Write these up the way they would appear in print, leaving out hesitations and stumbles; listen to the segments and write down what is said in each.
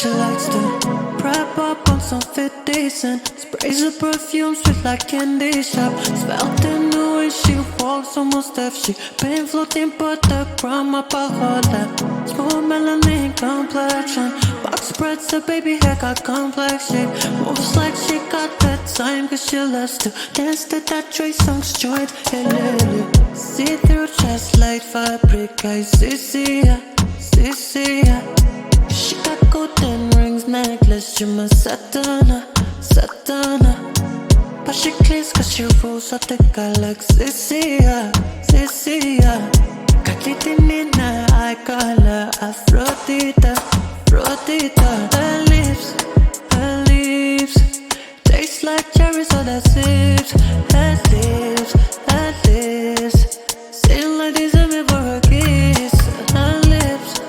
She likes to prep up on some fit decent. Sprays of perfume sweet like candy shop. Svelte in the way she walks, almost deaf. She been floating but the crown ma parole. Smooth melanin complexion. Box spreads the baby hair got complex shape. Moves like she got that time cause she loves to dance to that Trey Songz joint. See through chest light fabric. I see ya. She got golden rings, necklace, she my Satana. But she cleans cause she rules out the galaxy, Caglitinina, I call her Afrodite. Her lips taste like cherries on her zips. Her lips sing like these are me for a kiss. Her lips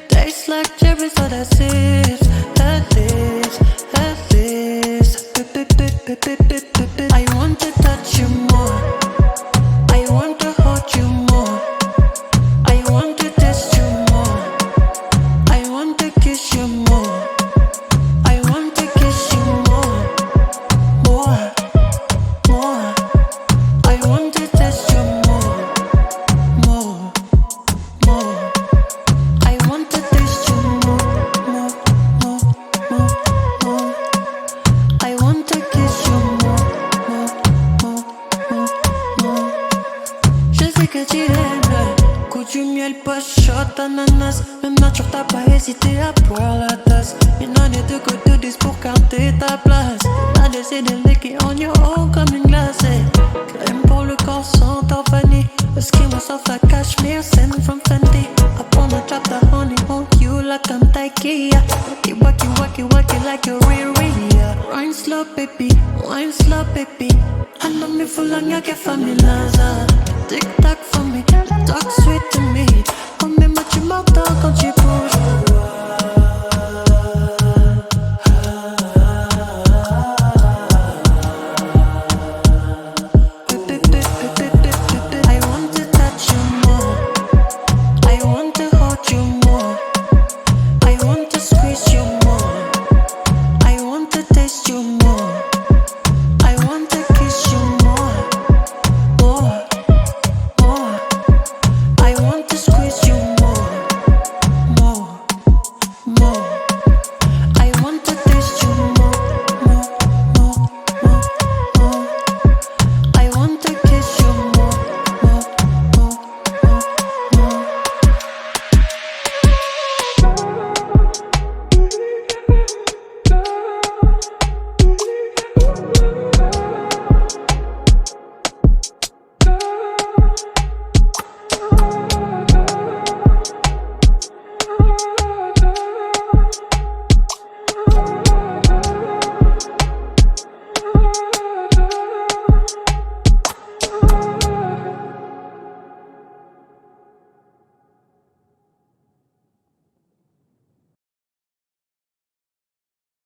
taste like cherries on her zips. Her lips I want to touch you more. I want to hold you more. I want to taste you more. I want to kiss you more. I want to kiss you more. I want to taste you more. I want to taste you more. I want to kiss you more. Je sais que tu aimes goût du miel, pas shot, ananas. Même nature, t'as pas hésité à boire la tasse. Il n'en est deux que deux disent pour garder ta place. T'as décidé de liquer on your own comme une glacée. Crème pour le corps sans vanille. The skin was soft like cashmere, sent from Fendi. I wanna drop the honey on you like I'm Takia. Wacky like you're Riri. Wine slow baby. I know me full on your familia. Tic tac for me, talk sweet to me. On me much you mouth quand tu